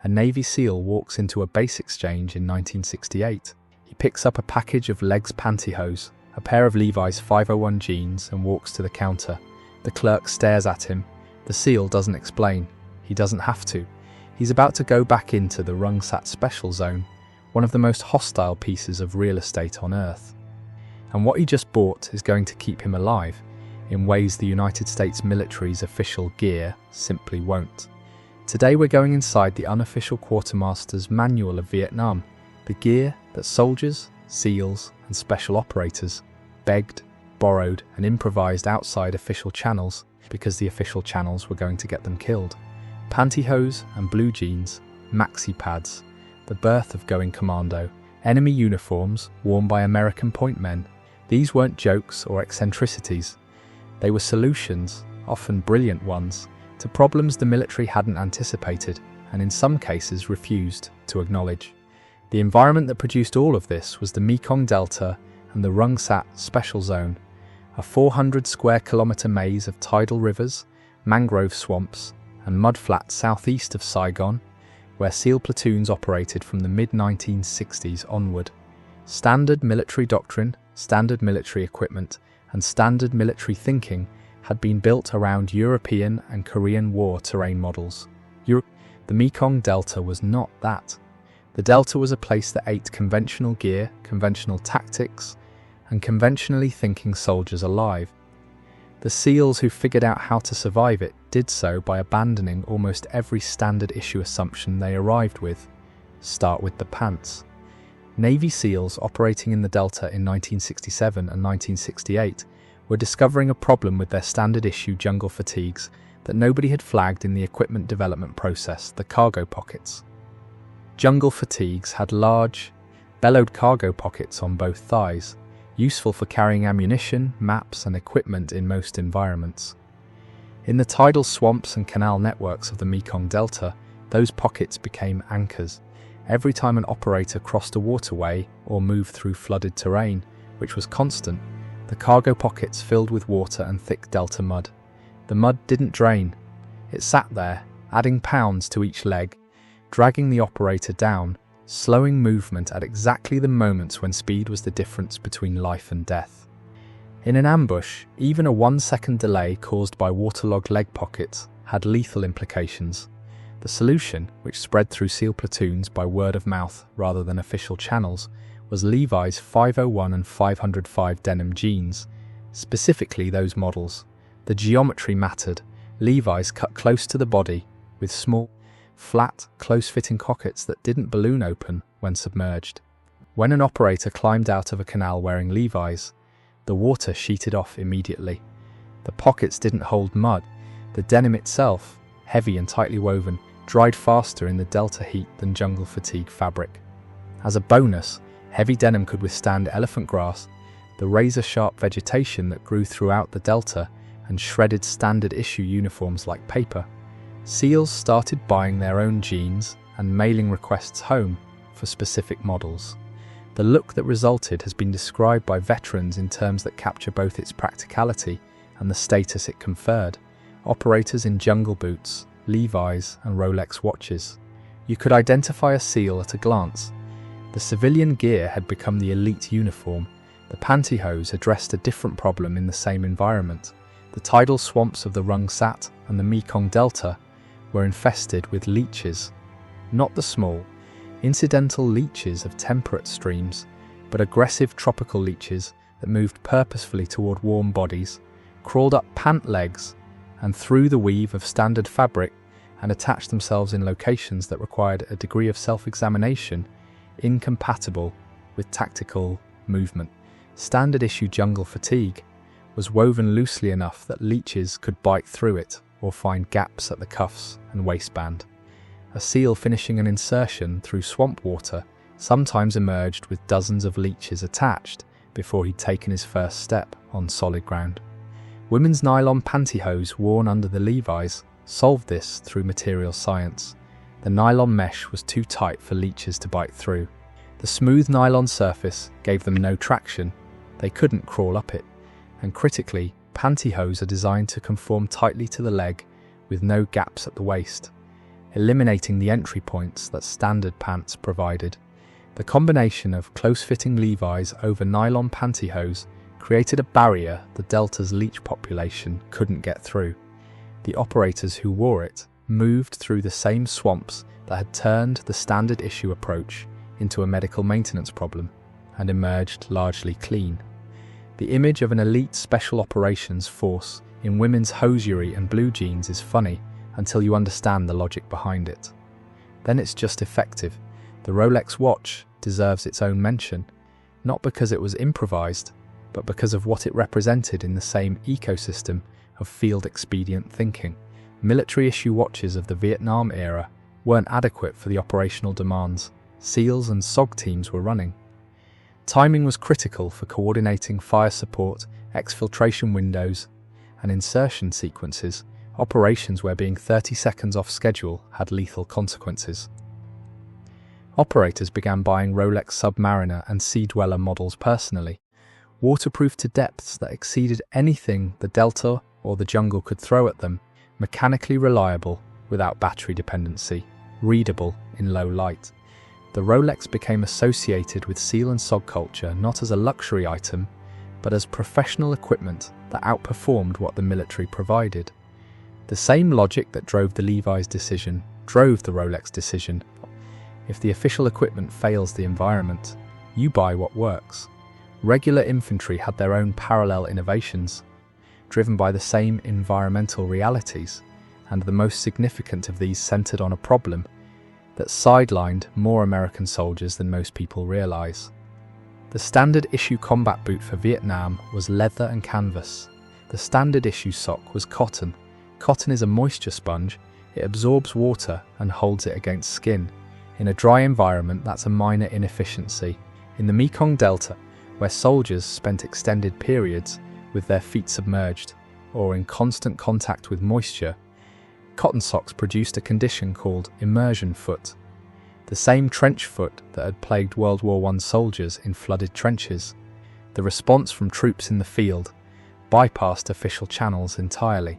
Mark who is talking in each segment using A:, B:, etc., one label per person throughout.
A: A Navy SEAL walks into a base exchange in 1968. He picks up a package of Legs Pantyhose, a pair of Levi's 501 jeans, and walks to the counter. The clerk stares at him. The SEAL doesn't explain. He doesn't have to. He's about to go back into the Rungsat Special Zone, one of the most hostile pieces of real estate on Earth. And what he just bought is going to keep him alive in ways the United States military's official gear simply won't. Today we're going inside the unofficial quartermaster's manual of Vietnam, the gear that soldiers, SEALs, and special operators begged, borrowed, and improvised outside official channels because the official channels were going to get them killed. Pantyhose and blue jeans, Maxi pads, the birth of going commando, enemy uniforms worn by American point men. These weren't jokes or eccentricities. They were solutions, often brilliant ones, to problems the military hadn't anticipated and in some cases refused to acknowledge. The environment that produced all of this was the Mekong Delta and the Rungsat Special Zone, a 400 square kilometre maze of tidal rivers, mangrove swamps, and mudflats southeast of Saigon, where SEAL platoons operated from the mid-1960s onward. Standard military doctrine, standard military equipment, and standard military thinking had been built around European and Korean War terrain models. The Mekong Delta was not that. The Delta was a place that ate conventional gear, conventional tactics, and conventionally thinking soldiers alive. The SEALs who figured out how to survive it did so by abandoning almost every standard issue assumption they arrived with. Start with the pants. Navy SEALs operating in the Delta in 1967 and 1968 were discovering a problem with their standard issue jungle fatigues that nobody had flagged in the equipment development process, the cargo pockets. Jungle fatigues had large, bellowed cargo pockets on both thighs, useful for carrying ammunition, maps, and equipment in most environments. In the tidal swamps and canal networks of the Mekong Delta, those pockets became anchors. Every time an operator crossed a waterway or moved through flooded terrain, which was constant, the cargo pockets filled with water and thick delta mud. The mud didn't drain. It sat there, adding pounds to each leg, dragging the operator down, slowing movement at exactly the moments when speed was the difference between life and death. In an ambush, even a 1-second delay caused by waterlogged leg pockets had lethal implications. The solution, which spread through SEAL platoons by word of mouth rather than official channels, was Levi's 501 and 505 denim jeans, specifically those models. The geometry mattered. Levi's cut close to the body, with small, flat, close-fitting pockets that didn't balloon open when submerged. When an operator climbed out of a canal wearing Levi's, the water sheeted off immediately. The pockets didn't hold mud. The denim itself, heavy and tightly woven, dried faster in the delta heat than jungle fatigue fabric. As a bonus, heavy denim could withstand elephant grass, the razor-sharp vegetation that grew throughout the delta, and shredded standard issue uniforms like paper. SEALs started buying their own jeans and mailing requests home for specific models. The look that resulted has been described by veterans in terms that capture both its practicality and the status it conferred. Operators in jungle boots, Levi's, and Rolex watches. You could identify a SEAL at a glance. The civilian gear had become the elite uniform. The pantyhose addressed a different problem in the same environment. The tidal swamps of the Rungsat and the Mekong Delta were infested with leeches. Not the small, incidental leeches of temperate streams, but aggressive tropical leeches that moved purposefully toward warm bodies, crawled up pant legs and through the weave of standard fabric and attached themselves in locations that required a degree of self-examination incompatible with tactical movement. Standard issue jungle fatigue was woven loosely enough that leeches could bite through it or find gaps at the cuffs and waistband. A SEAL finishing an insertion through swamp water sometimes emerged with dozens of leeches attached before he'd taken his first step on solid ground. Women's nylon pantyhose worn under the Levi's solved this through material science. The nylon mesh was too tight for leeches to bite through. The smooth nylon surface gave them no traction. They couldn't crawl up it. And critically, pantyhose are designed to conform tightly to the leg with no gaps at the waist. eliminating the entry points that standard pants provided. The combination of close-fitting Levi's over nylon pantyhose created a barrier the Delta's leech population couldn't get through. The operators who wore it moved through the same swamps that had turned the standard issue approach into a medical maintenance problem and emerged largely clean. The image of an elite special operations force in women's hosiery and blue jeans is funny until you understand the logic behind it. Then it's just effective. The Rolex watch deserves its own mention, not because it was improvised, but because of what it represented in the same ecosystem of field expedient thinking. Military-issue watches of the Vietnam era weren't adequate for the operational demands SEALs and SOG teams were running. Timing was critical for coordinating fire support, exfiltration windows, and insertion sequences, operations where being 30 seconds off schedule had lethal consequences. Operators began buying Rolex Submariner and Sea Dweller models personally, waterproof to depths that exceeded anything the Delta or the Jungle could throw at them, mechanically reliable without battery dependency, readable in low light. The Rolex became associated with SEAL and SOG culture not as a luxury item, but as professional equipment that outperformed what the military provided. The same logic that drove the Levi's decision drove the Rolex decision. If the official equipment fails the environment, you buy what works. Regular infantry had their own parallel innovations, driven by the same environmental realities, and the most significant of these centered on a problem that sidelined more American soldiers than most people realize. The standard issue combat boot for Vietnam was leather and canvas. The standard issue sock was cotton. Cotton is a moisture sponge. It absorbs water and holds it against skin. In a dry environment, that's a minor inefficiency. In the Mekong Delta, where soldiers spent extended periods with their feet submerged or in constant contact with moisture, cotton socks produced a condition called immersion foot, the same trench foot that had plagued World War I soldiers in flooded trenches. The response from troops in the field bypassed official channels entirely.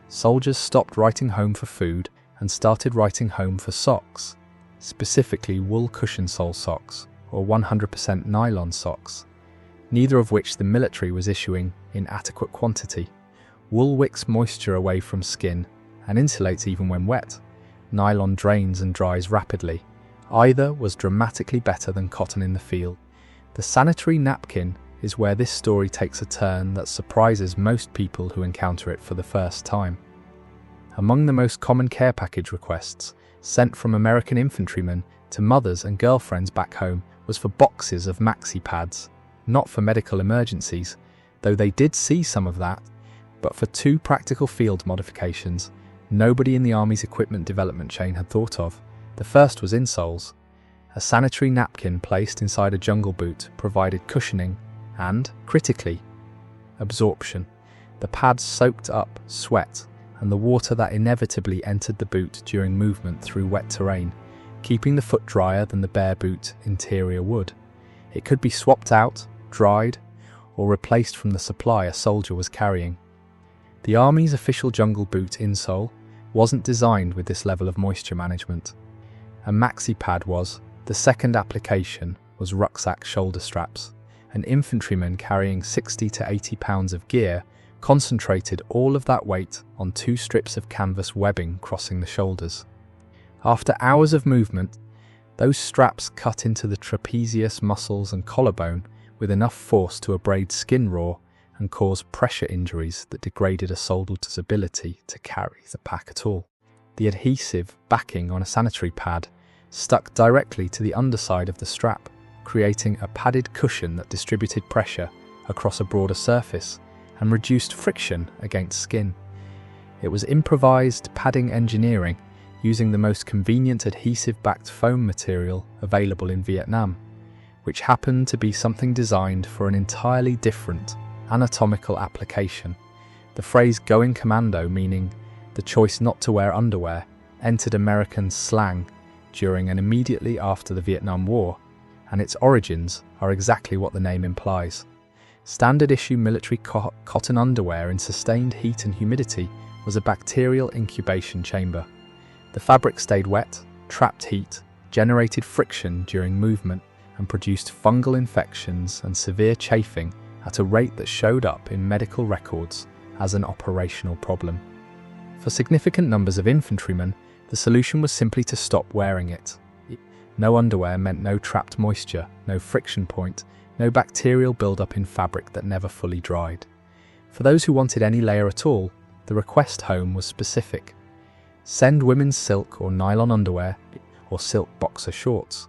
A: Soldiers stopped writing home for food and started writing home for socks, specifically wool cushion sole socks or 100% nylon socks, neither of which the military was issuing in adequate quantity. Wool wicks moisture away from skin and insulates even when wet. Nylon drains and dries rapidly. Either was dramatically better than cotton in the field. The sanitary napkin is where this story takes a turn that surprises most people who encounter it for the first time. Among the most common care package requests sent from American infantrymen to mothers and girlfriends back home was for boxes of Maxi pads, not for medical emergencies, though they did see some of that, but for two practical field modifications nobody in the Army's equipment development chain had thought of. The first was insoles. A sanitary napkin placed inside a jungle boot provided cushioning and, critically, absorption. The pads soaked up sweat and the water that inevitably entered the boot during movement through wet terrain, keeping the foot drier than the bare boot interior would. It could be swapped out, dried, or replaced from the supply a soldier was carrying. The Army's official jungle boot insole wasn't designed with this level of moisture management. A Maxi pad was. The second application was rucksack shoulder straps. An infantryman carrying 60 to 80 pounds of gear concentrated all of that weight on two strips of canvas webbing crossing the shoulders. After hours of movement, those straps cut into the trapezius muscles and collarbone with enough force to abrade skin raw and cause pressure injuries that degraded a soldier's ability to carry the pack at all. The adhesive backing on a sanitary pad stuck directly to the underside of the strap, creating a padded cushion that distributed pressure across a broader surface and reduced friction against skin. It was improvised padding engineering using the most convenient adhesive-backed foam material available in Vietnam, which happened to be something designed for an entirely different anatomical application. The phrase "going commando," meaning the choice not to wear underwear, entered American slang during and immediately after the Vietnam War, and its origins are exactly what the name implies. Standard issue military cotton underwear in sustained heat and humidity was a bacterial incubation chamber. The fabric stayed wet, trapped heat, generated friction during movement, and produced fungal infections and severe chafing at a rate that showed up in medical records as an operational problem. For significant numbers of infantrymen, the solution was simply to stop wearing it. No underwear meant no trapped moisture, no friction point, no bacterial buildup in fabric that never fully dried. For those who wanted any layer at all, the request home was specific. Send women's silk or nylon underwear or silk boxer shorts.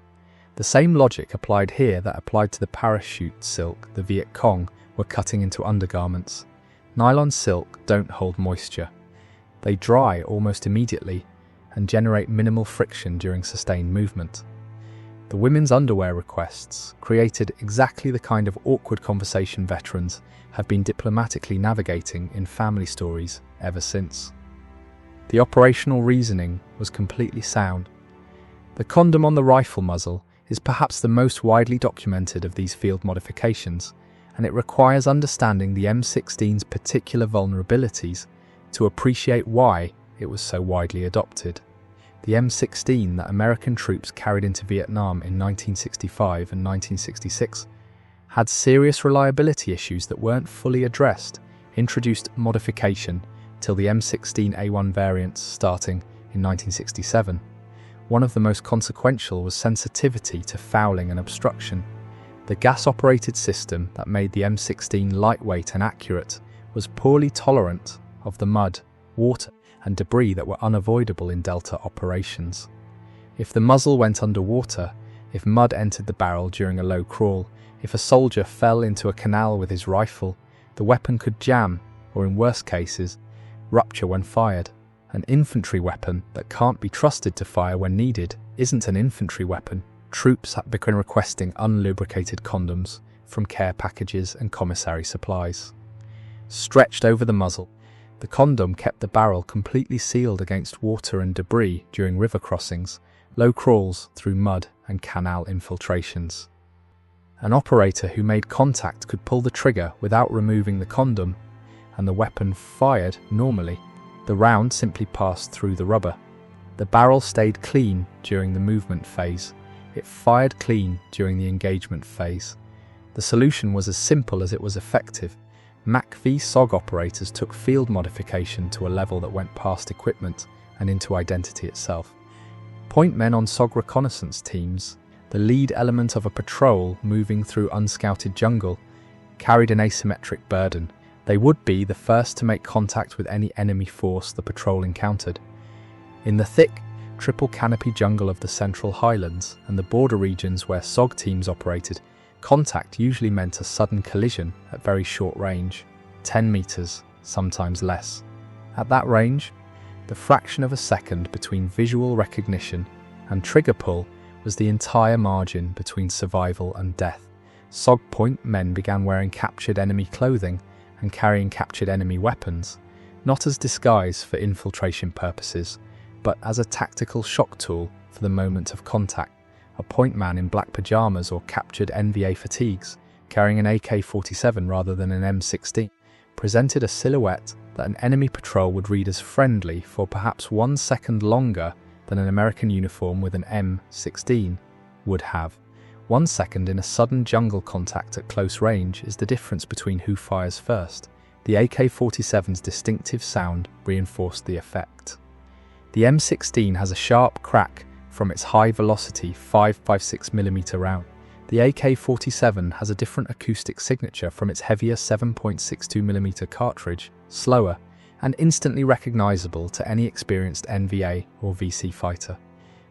A: The same logic applied here that applied to the parachute silk the Viet Cong were cutting into undergarments. Nylon silk don't hold moisture. They dry almost immediately and generate minimal friction during sustained movement. The women's underwear requests created exactly the kind of awkward conversation veterans have been diplomatically navigating in family stories ever since. The operational reasoning was completely sound. The condom on the rifle muzzle is perhaps the most widely documented of these field modifications, and it requires understanding the M16's particular vulnerabilities to appreciate why it was so widely adopted. The M16 that American troops carried into Vietnam in 1965 and 1966 had serious reliability issues that weren't fully addressed, introduced modification till the M16A1 variants starting in 1967. One of the most consequential was sensitivity to fouling and obstruction. The gas-operated system that made the M16 lightweight and accurate was poorly tolerant of the mud, water, and debris that were unavoidable in Delta operations. If the muzzle went underwater, if mud entered the barrel during a low crawl, if a soldier fell into a canal with his rifle, the weapon could jam, or in worse cases, rupture when fired. An infantry weapon that can't be trusted to fire when needed isn't an infantry weapon. Troops had begun requesting unlubricated condoms from care packages and commissary supplies. Stretched over the muzzle, the condom kept the barrel completely sealed against water and debris during river crossings, low crawls through mud and canal infiltrations. An operator who made contact could pull the trigger without removing the condom, and the weapon fired normally. The round simply passed through the rubber. The barrel stayed clean during the movement phase. It fired clean during the engagement phase. The solution was as simple as it was effective. MACV-SOG operators took field modification to a level that went past equipment and into identity itself. Point men on SOG reconnaissance teams, the lead element of a patrol moving through unscouted jungle, carried an asymmetric burden. They would be the first to make contact with any enemy force the patrol encountered. In the thick, triple canopy jungle of the Central Highlands and the border regions where SOG teams operated, contact usually meant a sudden collision at very short range, 10 meters, sometimes less. At that range, the fraction of a second between visual recognition and trigger pull was the entire margin between survival and death. SOG point men began wearing captured enemy clothing and carrying captured enemy weapons, not as disguise for infiltration purposes, but as a tactical shock tool for the moment of contact. A point man in black pajamas or captured NVA fatigues, carrying an AK-47 rather than an M16, presented a silhouette that an enemy patrol would read as friendly for perhaps 1 second longer than an American uniform with an M16 would have. 1 second in a sudden jungle contact at close range is the difference between who fires first. The AK-47's distinctive sound reinforced the effect. The M16 has a sharp crack from its high-velocity 5.56mm round. The AK-47 has a different acoustic signature from its heavier 7.62mm cartridge, slower, and instantly recognizable to any experienced NVA or VC fighter.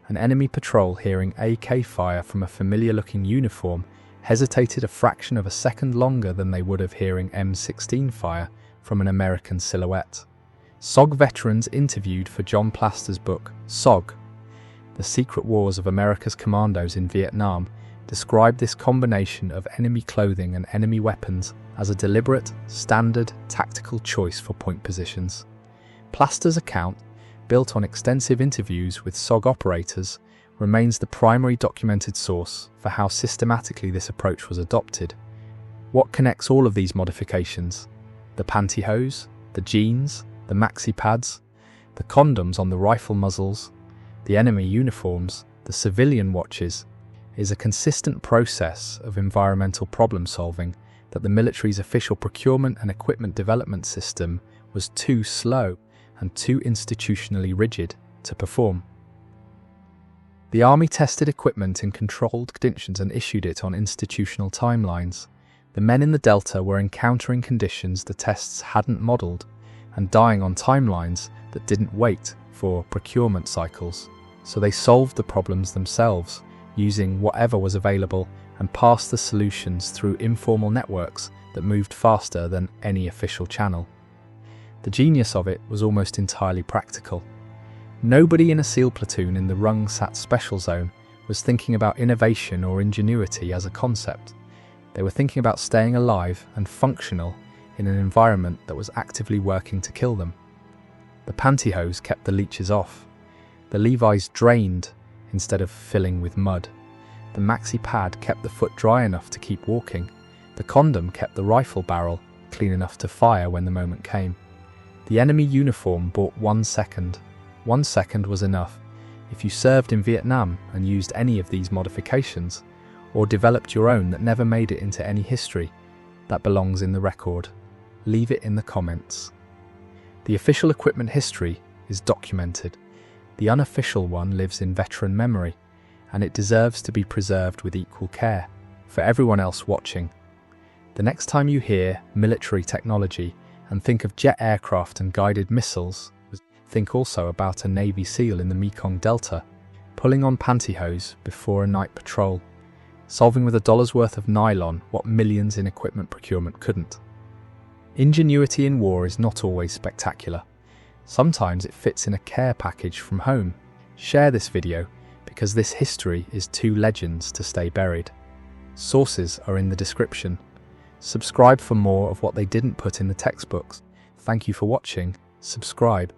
A: An enemy patrol hearing AK fire from a familiar-looking uniform hesitated a fraction of a second longer than they would have hearing M16 fire from an American silhouette. SOG veterans interviewed for John Plaster's book, SOG, The Secret Wars of America's Commandos in Vietnam, described this combination of enemy clothing and enemy weapons as a deliberate, standard, tactical choice for point positions. Plaster's account, built on extensive interviews with SOG operators, remains the primary documented source for how systematically this approach was adopted. What connects all of these modifications? The pantyhose, the jeans, the maxi pads, the condoms on the rifle muzzles, the enemy uniforms, the civilian watches, is a consistent process of environmental problem solving that the military's official procurement and equipment development system was too slow and too institutionally rigid to perform. The Army tested equipment in controlled conditions and issued it on institutional timelines. The men in the Delta were encountering conditions the tests hadn't modelled and dying on timelines that didn't wait for procurement cycles. So they solved the problems themselves, using whatever was available, and passed the solutions through informal networks that moved faster than any official channel. The genius of it was almost entirely practical. Nobody in a SEAL platoon in the Rungsat Special Zone was thinking about innovation or ingenuity as a concept. They were thinking about staying alive and functional in an environment that was actively working to kill them. The Pantyhose kept the leeches off. The Levi's drained instead of filling with mud. The Maxi pad kept the foot dry enough to keep walking. The condom kept the rifle barrel clean enough to fire when the moment came. The enemy uniform bought 1 second. 1 second was enough. If you served in Vietnam and used any of these modifications, or developed your own that never made it into any history, that belongs in the record. Leave it in the comments. The official equipment history is documented. The unofficial one lives in veteran memory, and it deserves to be preserved with equal care for everyone else watching. The next time you hear military technology and think of jet aircraft and guided missiles, think also about a Navy SEAL in the Mekong Delta, pulling on pantyhose before a night patrol, solving with $1 worth of nylon what millions in equipment procurement couldn't. Ingenuity in war is not always spectacular. Sometimes it fits in a care package from home. Share this video because this history is too legends to stay buried. Sources are in the description. Subscribe for more of what they didn't put in the textbooks. Thank you for watching. Subscribe.